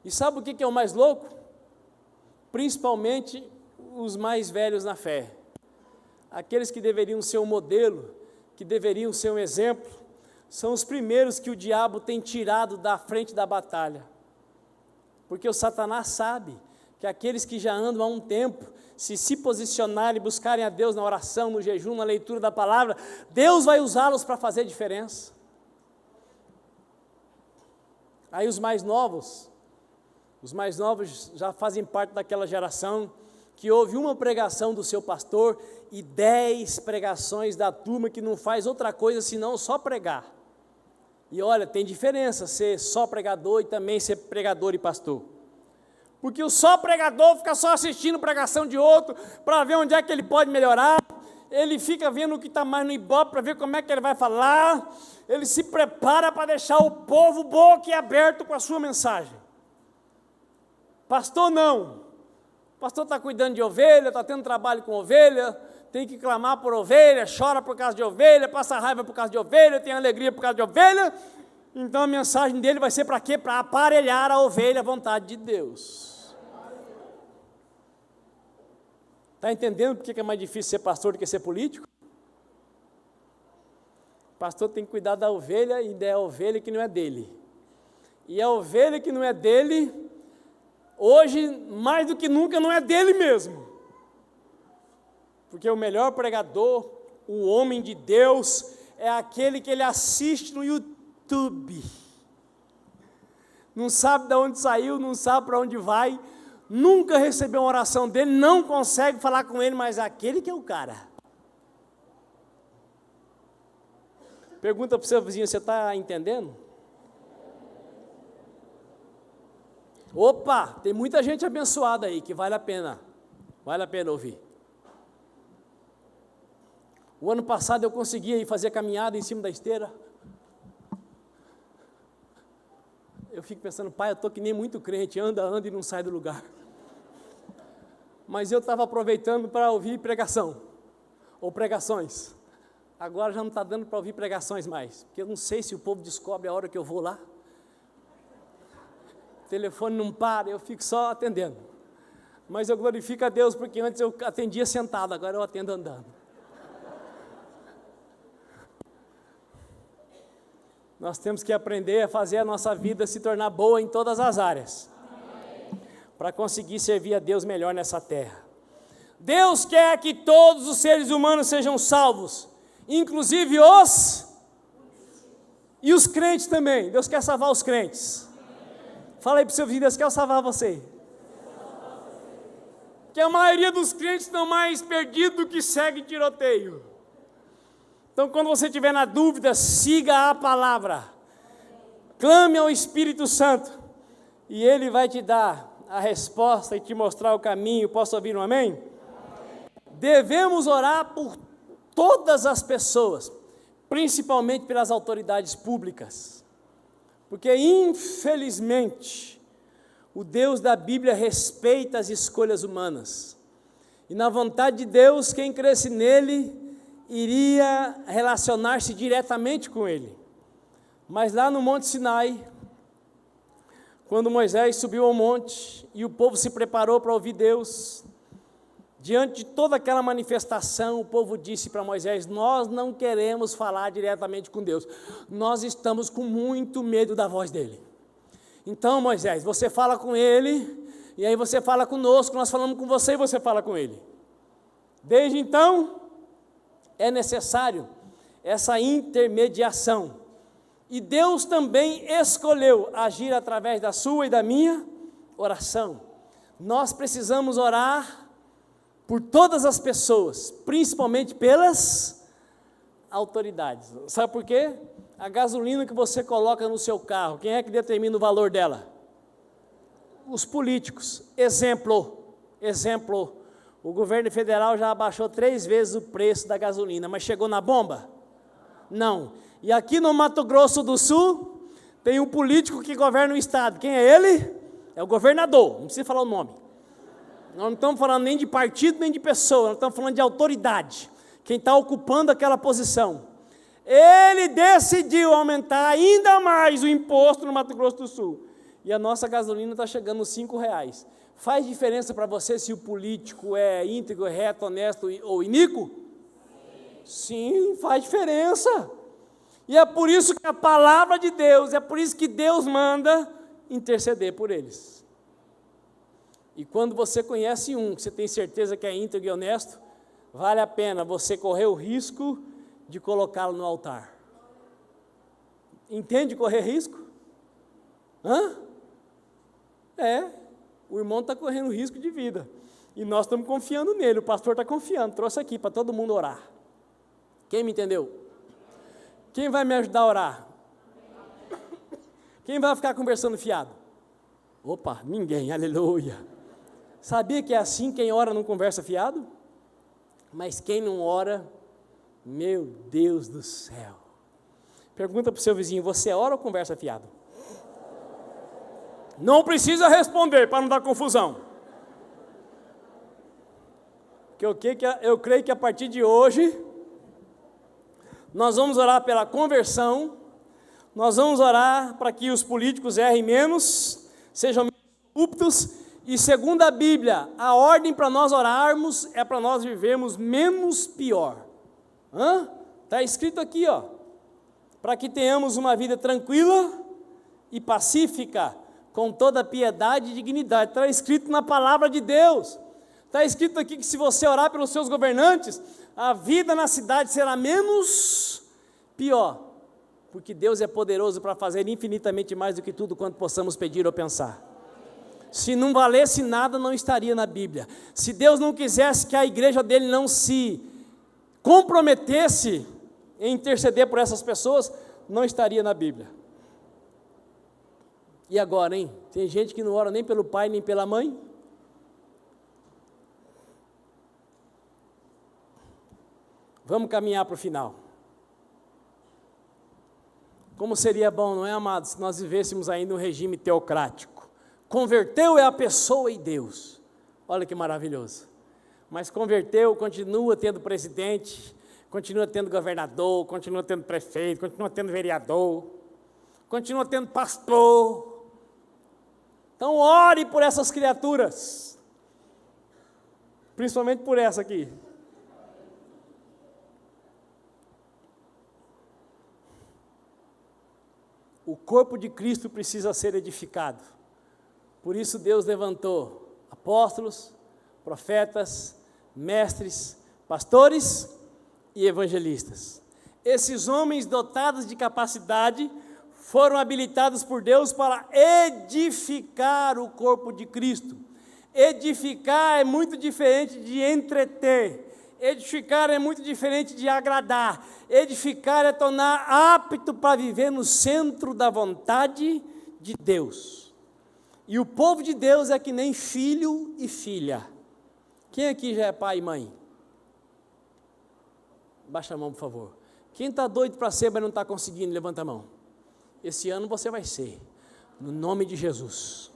E sabe o que é o mais louco? Principalmente os mais velhos na fé, aqueles que deveriam ser um modelo, que deveriam ser um exemplo, são os primeiros que o diabo tem tirado da frente da batalha, porque o Satanás sabe que aqueles que já andam há um tempo, se posicionarem e buscarem a Deus na oração, no jejum, na leitura da palavra, Deus vai usá-los para fazer diferença. Aí os mais novos já fazem parte daquela geração que ouve uma pregação do seu pastor e 10 pregações da turma que não faz outra coisa senão só pregar. E olha, tem diferença ser só pregador e também ser pregador e pastor. Porque o só pregador fica só assistindo pregação de outro para ver onde é que ele pode melhorar, ele fica vendo o que está mais no ibope para ver como é que ele vai falar, ele se prepara para deixar o povo boquiaberto com a sua mensagem. Pastor não, o pastor está cuidando de ovelha, está tendo trabalho com ovelha, tem que clamar por ovelha, chora por causa de ovelha, passa raiva por causa de ovelha, tem alegria por causa de ovelha. Então a mensagem dele vai ser para quê? Para aparelhar a ovelha à vontade de Deus. Está entendendo por que é mais difícil ser pastor do que ser político? O pastor tem que cuidar da ovelha, e da ovelha que não é dele. E a ovelha que não é dele, hoje, mais do que nunca, não é dele mesmo. Porque o melhor pregador, o homem de Deus, é aquele que ele assiste no YouTube. Não sabe de onde saiu, não sabe para onde vai, nunca recebeu uma oração dele, não consegue falar com ele, mas aquele que é o cara. Pergunta para o seu vizinho, você está entendendo? Opa, tem muita gente abençoada aí, que vale a pena ouvir. O ano passado eu conseguia ir fazer caminhada em cima da esteira. Eu fico pensando, pai, eu estou que nem muito crente, anda e não sai do lugar. Mas eu estava aproveitando para ouvir pregação, ou pregações. Agora já não está dando para ouvir pregações mais, porque eu não sei se o povo descobre a hora que eu vou lá. O telefone não para, eu fico só atendendo. Mas eu glorifico a Deus, porque antes eu atendia sentado, agora eu atendo andando. Nós temos que aprender a fazer a nossa vida se tornar boa em todas as áreas, para conseguir servir a Deus melhor nessa terra. Deus quer que todos os seres humanos sejam salvos, inclusive e os crentes também. Deus quer salvar os crentes. Fala aí para o seu vizinho, Deus quer salvar você. Que a maioria dos crentes estão mais perdidos do que segue tiroteio. Então, quando você estiver na dúvida, siga a palavra. Clame ao Espírito Santo, e Ele vai te dar a resposta e te mostrar o caminho. Posso ouvir um amém? Devemos orar por todas as pessoas, principalmente pelas autoridades públicas, porque infelizmente o Deus da Bíblia respeita as escolhas humanas, e na vontade de Deus, quem cresce nele iria relacionar-se diretamente com ele. Mas lá no Monte Sinai, quando Moisés subiu ao monte e o povo se preparou para ouvir Deus, diante de toda aquela manifestação, o povo disse para Moisés: nós não queremos falar diretamente com Deus, nós estamos com muito medo da voz dele. Então, Moisés, você fala com ele, e aí você fala conosco, nós falamos com você e você fala com ele. Desde então, é necessário essa intermediação, e Deus também escolheu agir através da sua e da minha oração. Nós precisamos orar por todas as pessoas, principalmente pelas autoridades. Sabe por quê? A gasolina que você coloca no seu carro, quem é que determina o valor dela? Os políticos. Exemplo, o governo federal já abaixou 3 vezes o preço da gasolina, mas chegou na bomba? Não. E aqui no Mato Grosso do Sul, tem um político que governa o estado. Quem é ele? É o governador, não precisa falar o nome. Nós não estamos falando nem de partido, nem de pessoa, nós estamos falando de autoridade. Quem está ocupando aquela posição. Ele decidiu aumentar ainda mais o imposto no Mato Grosso do Sul. E a nossa gasolina está chegando nos R$5. Faz diferença para você se o político é íntegro, reto, honesto ou iníquo? Sim, faz diferença. E é por isso que a palavra de Deus, é por isso que Deus manda interceder por eles. E quando você conhece um, que você tem certeza que é íntegro e honesto, vale a pena você correr o risco de colocá-lo no altar. Entende correr risco? O irmão está correndo risco de vida, e nós estamos confiando nele, o pastor está confiando, trouxe aqui para todo mundo orar. Quem me entendeu? Quem vai me ajudar a orar? Quem vai ficar conversando fiado? Opa, ninguém, aleluia. Sabia que é assim, quem ora não conversa fiado? Mas quem não ora, meu Deus do céu. Pergunta para o seu vizinho, você ora ou conversa fiado? Não precisa responder, para não dar confusão. Porque eu creio que a partir de hoje, nós vamos orar pela conversão, nós vamos orar para que os políticos errem menos, sejam menos corruptos, e segundo a Bíblia, a ordem para nós orarmos é para nós vivermos menos pior. Está escrito aqui, para que tenhamos uma vida tranquila e pacífica, com toda piedade e dignidade. Está escrito na palavra de Deus. Está escrito aqui que se você orar pelos seus governantes, a vida na cidade será menos pior, porque Deus é poderoso para fazer infinitamente mais do que tudo quanto possamos pedir ou pensar. Se não valesse nada, não estaria na Bíblia. Se Deus não quisesse que a igreja dele não se comprometesse em interceder por essas pessoas, não estaria na Bíblia. E agora, hein? Tem gente que não ora nem pelo pai, nem pela mãe. Vamos caminhar para o final. Como seria bom, não é, amados, se nós vivêssemos ainda um regime teocrático. Converteu é a pessoa e Deus. Olha que maravilhoso. Mas converteu, continua tendo presidente, continua tendo governador, continua tendo prefeito, continua tendo vereador, continua tendo pastor. Então ore por essas criaturas, principalmente por essa aqui. O corpo de Cristo precisa ser edificado. Por isso Deus levantou apóstolos, profetas, mestres, pastores e evangelistas. Esses homens dotados de capacidade foram habilitados por Deus para edificar o corpo de Cristo. Edificar é muito diferente de entreter. Edificar é muito diferente de agradar. Edificar é tornar apto para viver no centro da vontade de Deus. E o povo de Deus é que nem filho e filha. Quem aqui já é pai e mãe? Baixa a mão, por favor. Quem está doido para ser, mas não está conseguindo, levanta a mão. Esse ano você vai ser, no nome de Jesus.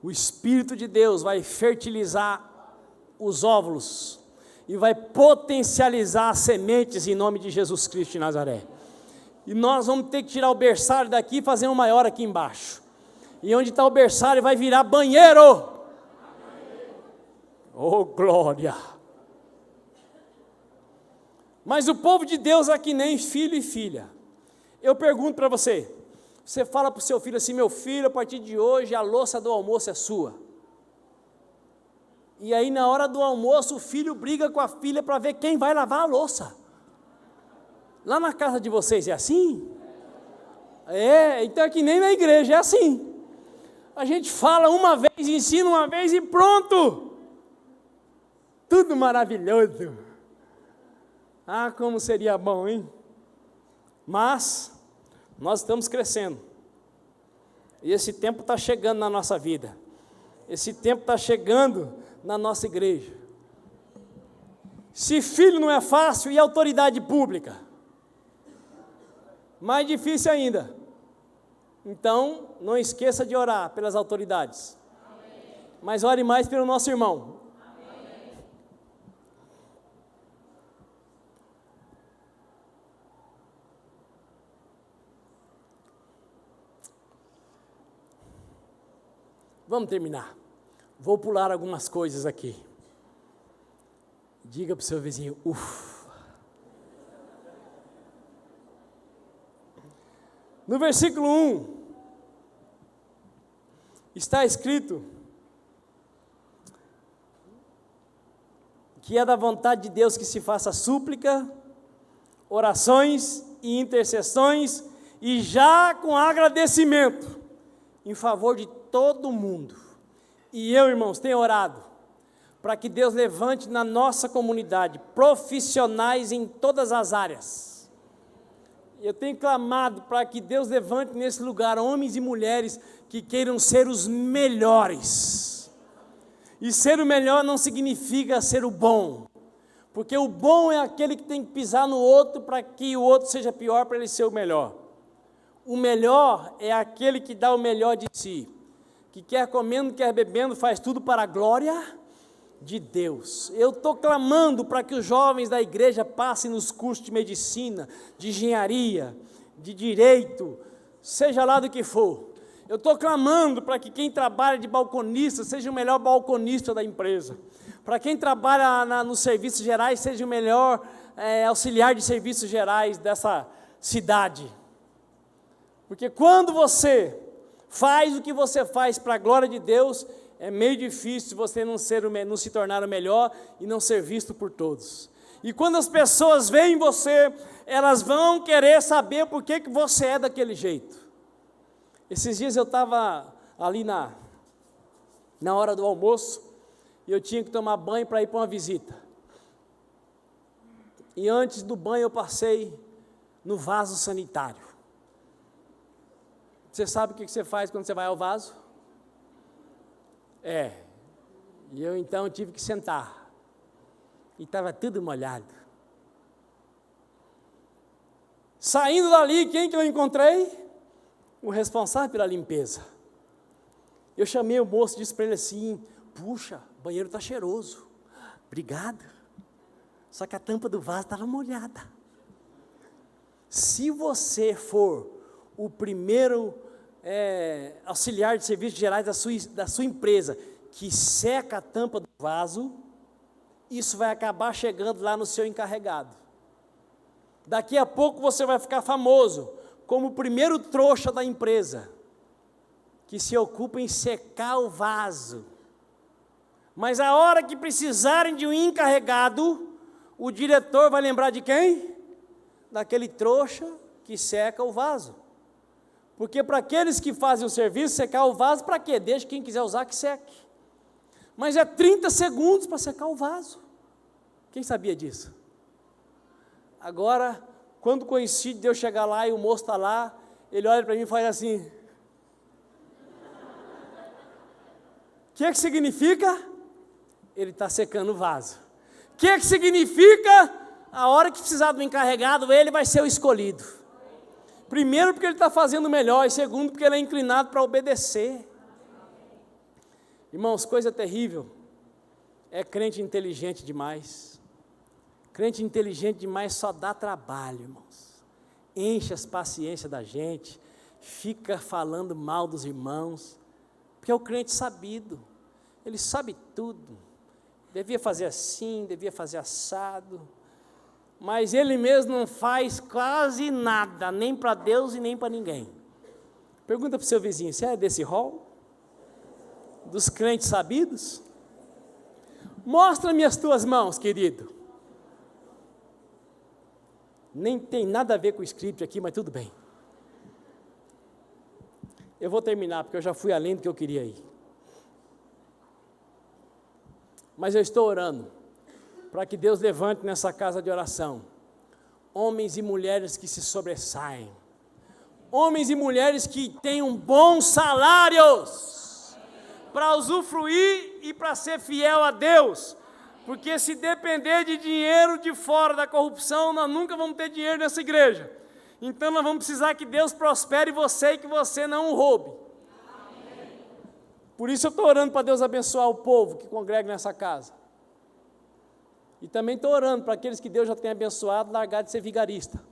O Espírito de Deus vai fertilizar os óvulos e vai potencializar as sementes em nome de Jesus Cristo de Nazaré. E nós vamos ter que tirar o berçário daqui e fazer um maior aqui embaixo. E onde está o berçário vai virar banheiro. Oh, glória! Mas o povo de Deus é que nem filho e filha. Eu pergunto para você, você fala para o seu filho assim, meu filho, a partir de hoje a louça do almoço é sua. E aí na hora do almoço o filho briga com a filha para ver quem vai lavar a louça. Lá na casa de vocês é assim? É, então é que nem na igreja, é assim. A gente fala uma vez, ensina uma vez e pronto. Tudo maravilhoso. Ah, como seria bom, hein? Mas nós estamos crescendo. E esse tempo está chegando na nossa vida. Esse tempo está chegando na nossa igreja. Se filho não é fácil, e autoridade pública? Mais difícil ainda. Então, não esqueça de orar pelas autoridades. Amém. Mas ore mais pelo nosso irmão. Amém. Vamos terminar. Vou pular algumas coisas aqui. Diga para o seu vizinho, ufa. No versículo 1, está escrito que é da vontade de Deus que se faça súplica, orações e intercessões, e já com agradecimento, em favor de todo mundo. E eu, irmãos, tenho orado para que Deus levante na nossa comunidade profissionais em todas as áreas. Eu tenho clamado para que Deus levante nesse lugar homens e mulheres que queiram ser os melhores. E ser o melhor não significa ser o bom, porque o bom é aquele que tem que pisar no outro para que o outro seja pior, para ele ser o melhor. O melhor é aquele que dá o melhor de si, que quer comendo, quer bebendo, faz tudo para a glória de Deus. Eu estou clamando para que os jovens da igreja passem nos cursos de medicina, de engenharia, de direito, seja lá do que for. Eu estou clamando para que quem trabalha de balconista seja o melhor balconista da empresa. Para quem trabalha nos serviços gerais seja o melhor auxiliar de serviços gerais dessa cidade. Porque quando você faz o que você faz para a glória de Deus, é meio difícil você não se tornar o melhor e não ser visto por todos. E quando as pessoas veem você, elas vão querer saber por que você é daquele jeito. Esses dias eu estava ali na hora do almoço, e eu tinha que tomar banho para ir para uma visita. E antes do banho eu passei no vaso sanitário. Você sabe o que você faz quando você vai ao vaso? E eu então tive que sentar. E estava tudo molhado. Saindo dali, quem que eu encontrei? O responsável pela limpeza. Eu chamei o moço e disse para ele assim: puxa, o banheiro está cheiroso. Obrigado. Só que a tampa do vaso estava molhada. Se você for o primeiro auxiliar de serviços gerais da sua empresa que seca a tampa do vaso, isso vai acabar chegando lá no seu encarregado. Daqui a pouco você vai ficar famoso como o primeiro trouxa da empresa, que se ocupa em secar o vaso. Mas a hora que precisarem de um encarregado, o diretor vai lembrar de quem? Daquele trouxa que seca o vaso. Porque para aqueles que fazem o serviço, secar o vaso, para quê? Deixa quem quiser usar que seque. Mas é 30 segundos para secar o vaso. Quem sabia disso? Agora, quando coincide de eu chegar lá e o moço está lá, ele olha para mim e faz assim. O que significa? Ele está secando o vaso. O que significa? A hora que precisar do encarregado, ele vai ser o escolhido. Primeiro, porque ele está fazendo melhor, e segundo, porque ele é inclinado para obedecer. Irmãos, coisa terrível é crente inteligente demais. Crente inteligente demais só dá trabalho, irmãos. Enche as paciências da gente, fica falando mal dos irmãos, porque é o crente sabido, ele sabe tudo. Devia fazer assim, devia fazer assado, mas ele mesmo não faz quase nada, nem para Deus e nem para ninguém. Pergunta para o seu vizinho: você é desse rol? Dos crentes sabidos? Mostra-me as tuas mãos, querido. Nem tem nada a ver com o script aqui, mas tudo bem. Eu vou terminar, porque eu já fui além do que eu queria ir. Mas eu estou orando para que Deus levante nessa casa de oração homens e mulheres que se sobressaem, homens e mulheres que tenham bons salários para usufruir e para ser fiel a Deus, porque se depender de dinheiro de fora da corrupção, nós nunca vamos ter dinheiro nessa igreja. Então nós vamos precisar que Deus prospere você e que você não o roube. Por isso eu estou orando para Deus abençoar o povo que congrega nessa casa. E também estou orando para aqueles que Deus já tem abençoado, largar de ser vigarista.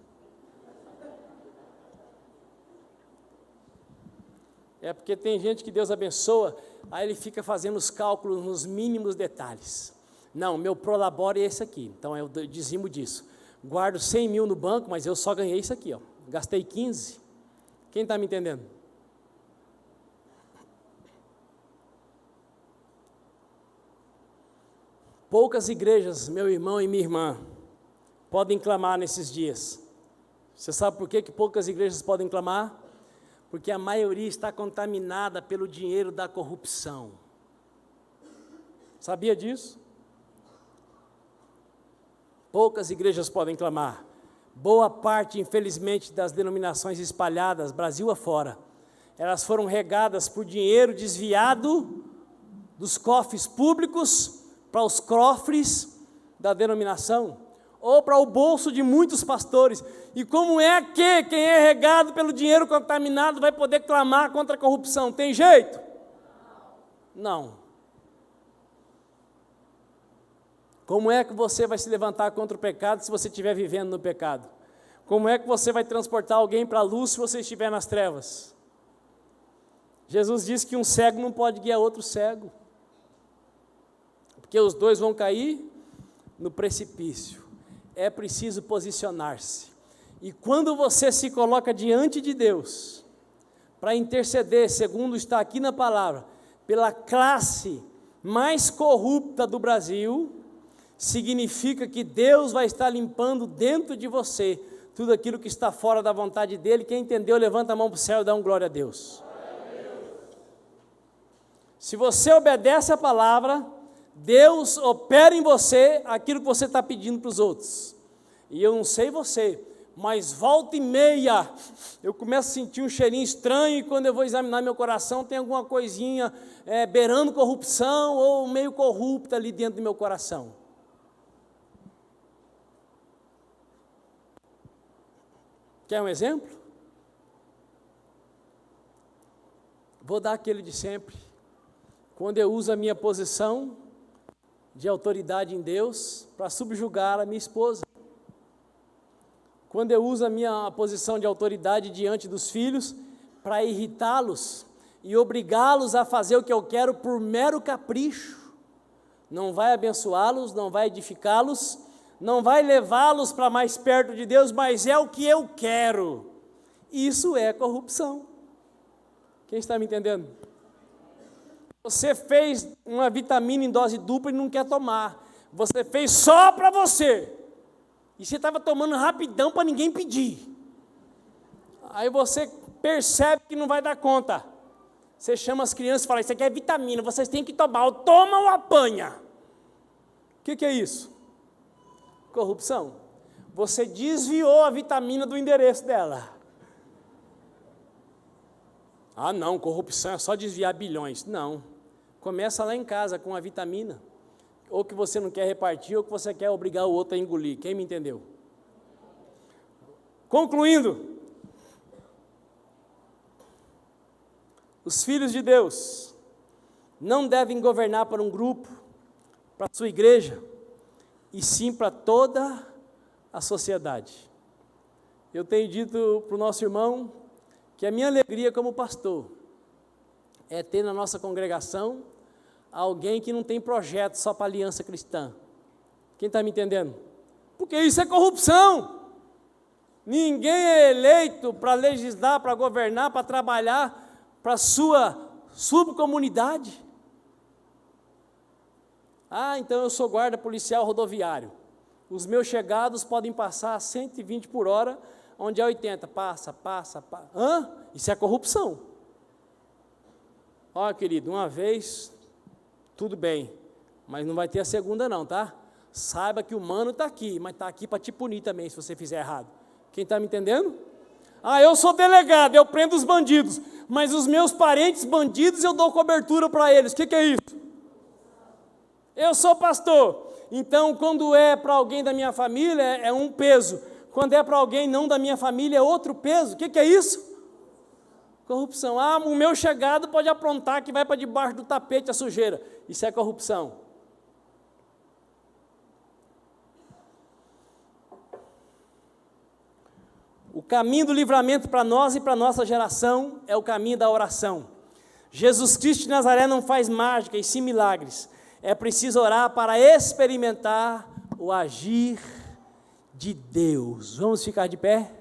É porque tem gente que Deus abençoa, aí ele fica fazendo os cálculos nos mínimos detalhes. Não, meu prolabore é esse aqui, então eu dizimo disso. Guardo 100 mil no banco, mas eu só ganhei isso aqui, ó. Gastei 15. Quem está me entendendo? Poucas igrejas, meu irmão e minha irmã, podem clamar nesses dias. Você sabe por que poucas igrejas podem clamar? Porque a maioria está contaminada pelo dinheiro da corrupção. Sabia disso? Poucas igrejas podem clamar. Boa parte, infelizmente, das denominações espalhadas, Brasil afora, elas foram regadas por dinheiro desviado dos cofres públicos para os cofres da denominação, ou para o bolso de muitos pastores. E como é que quem é regado pelo dinheiro contaminado vai poder clamar contra a corrupção? Tem jeito? Não. Como é que você vai se levantar contra o pecado se você estiver vivendo no pecado? Como é que você vai transportar alguém para a luz se você estiver nas trevas? Jesus disse que um cego não pode guiar outro cego, porque os dois vão cair no precipício. É preciso posicionar-se. E quando você se coloca diante de Deus, para interceder, segundo está aqui na palavra, pela classe mais corrupta do Brasil, significa que Deus vai estar limpando dentro de você tudo aquilo que está fora da vontade dEle. Quem entendeu, levanta a mão para o céu e dá um glória a Deus. Se você obedece a palavra, Deus opera em você aquilo que você está pedindo para os outros. E eu não sei você, mas volta e meia, eu começo a sentir um cheirinho estranho, e quando eu vou examinar meu coração, tem alguma coisinha beirando corrupção, ou meio corrupta ali dentro do meu coração. Quer um exemplo? Vou dar aquele de sempre. Quando eu uso a minha posição de autoridade em Deus para subjugar a minha esposa. Quando eu uso a minha posição de autoridade diante dos filhos para irritá-los e obrigá-los a fazer o que eu quero por mero capricho. Não vai abençoá-los, não vai edificá-los, não vai levá-los para mais perto de Deus, mas é o que eu quero. Isso é corrupção. Quem está me entendendo? Você fez uma vitamina em dose dupla e não quer tomar. Você fez só para você. E você estava tomando rapidão para ninguém pedir. Aí você percebe que não vai dar conta. Você chama as crianças e fala, isso aqui é vitamina, vocês têm que tomar. Ou toma ou apanha. O que é isso? Corrupção. Você desviou a vitamina do endereço dela. Ah não, corrupção é só desviar bilhões. Não. Começa lá em casa com a vitamina. Ou que você não quer repartir, ou que você quer obrigar o outro a engolir. Quem me entendeu? Concluindo, os filhos de Deus não devem governar para um grupo, para a sua igreja, e sim para toda a sociedade. Eu tenho dito para o nosso irmão que a minha alegria como pastor é ter na nossa congregação alguém que não tem projeto só para a aliança cristã. Quem está me entendendo? Porque isso é corrupção. Ninguém é eleito para legislar, para governar, para trabalhar para a sua subcomunidade. Ah, então eu sou guarda policial rodoviário. Os meus chegados podem passar a 120 por hora, onde é 80. Passa. Hã? Isso é corrupção. Ó, querido, uma vez, tudo bem, mas não vai ter a segunda não, tá? Saiba que o mano está aqui, mas está aqui para te punir também, se você fizer errado. Quem está me entendendo? Ah, eu sou delegado, eu prendo os bandidos, mas os meus parentes bandidos eu dou cobertura para eles. O que é isso? Eu sou pastor, então quando é para alguém da minha família é um peso, quando é para alguém não da minha família é outro peso. O que é isso? Corrupção. Ah, o meu chegado pode aprontar que vai para debaixo do tapete a sujeira. Isso é corrupção. O caminho do livramento para nós e para a nossa geração é o caminho da oração. Jesus Cristo de Nazaré não faz mágica e sim milagres. É preciso orar para experimentar o agir de Deus. Vamos ficar de pé?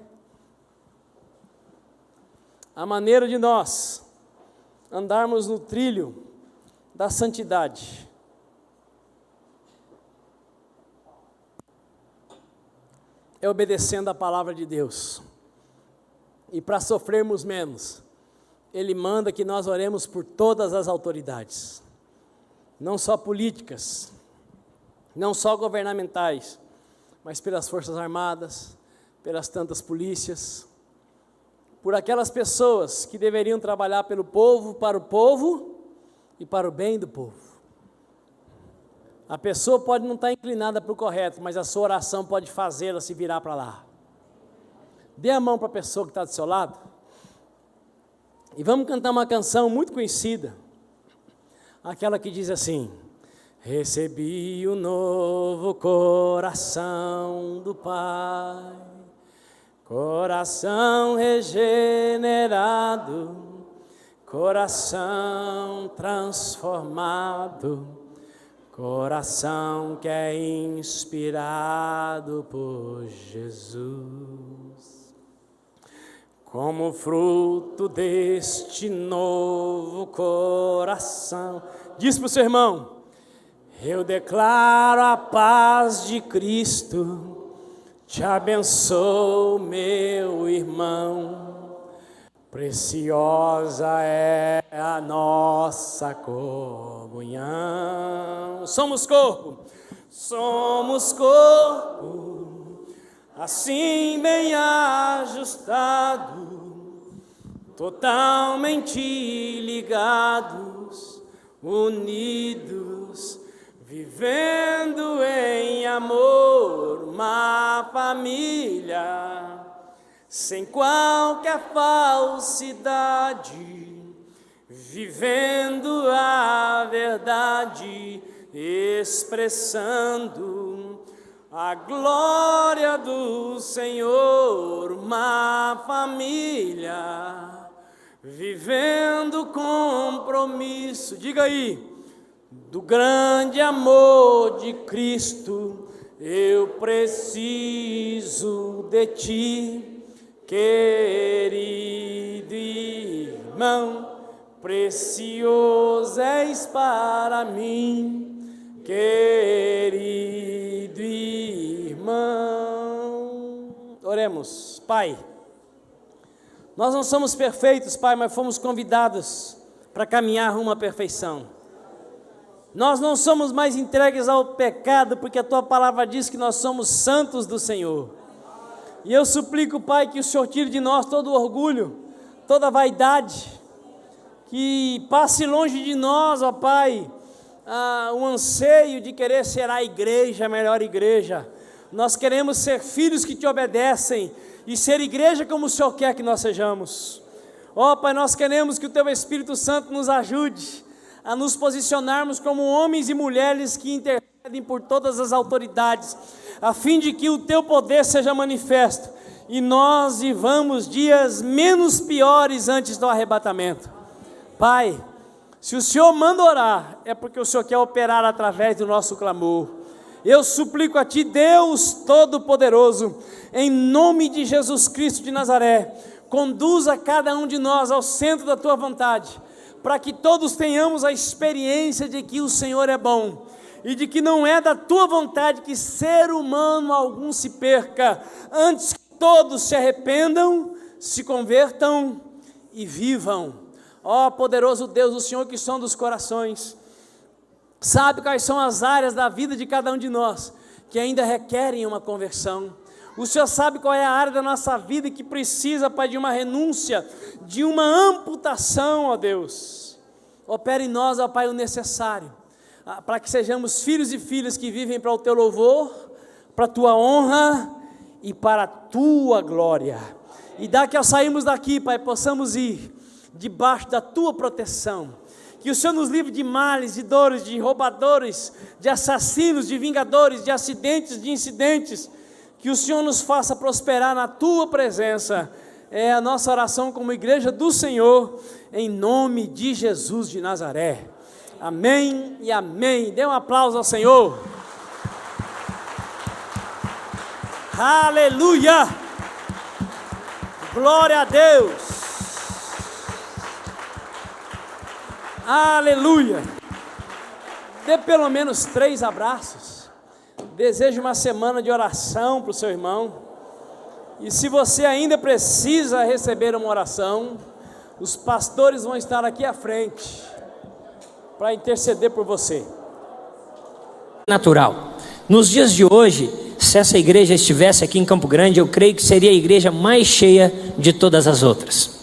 A maneira de nós andarmos no trilho da santidade é obedecendo a palavra de Deus. E para sofrermos menos, Ele manda que nós oremos por todas as autoridades, não só políticas, não só governamentais, mas pelas Forças Armadas, pelas tantas polícias, por aquelas pessoas que deveriam trabalhar pelo povo, para o povo e para o bem do povo. A pessoa pode não estar inclinada para o correto, mas a sua oração pode fazê-la se virar para lá. Dê a mão para a pessoa que está do seu lado. E vamos cantar uma canção muito conhecida. Aquela que diz assim: recebi o novo coração do Pai, coração regenerado, coração transformado, coração que é inspirado por Jesus. Como fruto deste novo coração, diz para o seu irmão: eu declaro a paz de Cristo, te abençoo, meu irmão, Preciosa é a nossa comunhão. Somos corpo, assim bem ajustado, totalmente ligados, unidos, vivendo em amor, uma família, sem qualquer falsidade, vivendo a verdade, expressando a glória do Senhor, uma família, vivendo compromisso, diga aí, do grande amor de Cristo. Eu preciso de ti, querido irmão, precioso és para mim, querido irmão. Oremos. Pai, nós não somos perfeitos, Pai, mas fomos convidados para caminhar rumo à perfeição. Nós não somos mais entregues ao pecado, porque a Tua palavra diz que nós somos santos do Senhor. E eu suplico, Pai, que o Senhor tire de nós todo o orgulho, toda a vaidade, que passe longe de nós, ó Pai, o anseio de querer ser a igreja, a melhor igreja. Nós queremos ser filhos que Te obedecem e ser igreja como o Senhor quer que nós sejamos. Ó Pai, nós queremos que o Teu Espírito Santo nos ajude a nos posicionarmos como homens e mulheres que intercedem por todas as autoridades, a fim de que o Teu poder seja manifesto e nós vivamos dias menos piores antes do arrebatamento. Pai, se o Senhor manda orar, é porque o Senhor quer operar através do nosso clamor. Eu suplico a Ti, Deus Todo-Poderoso, em nome de Jesus Cristo de Nazaré, conduza cada um de nós ao centro da Tua vontade, para que todos tenhamos a experiência de que o Senhor é bom, e de que não é da Tua vontade que ser humano algum se perca, antes que todos se arrependam, se convertam e vivam. Ó poderoso Deus, o Senhor que sonda os corações, sabe quais são as áreas da vida de cada um de nós, que ainda requerem uma conversão. O Senhor sabe qual é a área da nossa vida que precisa, Pai, de uma renúncia, de uma amputação, ó Deus. Opera em nós, ó Pai, o necessário, para que sejamos filhos e filhas que vivem para o Teu louvor, para a Tua honra e para a Tua glória. E dá que ao sairmos daqui, Pai, possamos ir debaixo da Tua proteção. Que o Senhor nos livre de males, de dores, de roubadores, de assassinos, de vingadores, de acidentes, de incidentes. Que o Senhor nos faça prosperar na Tua presença. É a nossa oração como igreja do Senhor, em nome de Jesus de Nazaré. Amém e amém. Dê um aplauso ao Senhor. Aleluia! Glória a Deus! Aleluia! Dê pelo menos 3 abraços. Desejo uma semana de oração para o seu irmão. E se você ainda precisa receber uma oração, os pastores vão estar aqui à frente para interceder por você. Natural. Nos dias de hoje, se essa igreja estivesse aqui em Campo Grande, eu creio que seria a igreja mais cheia de todas as outras.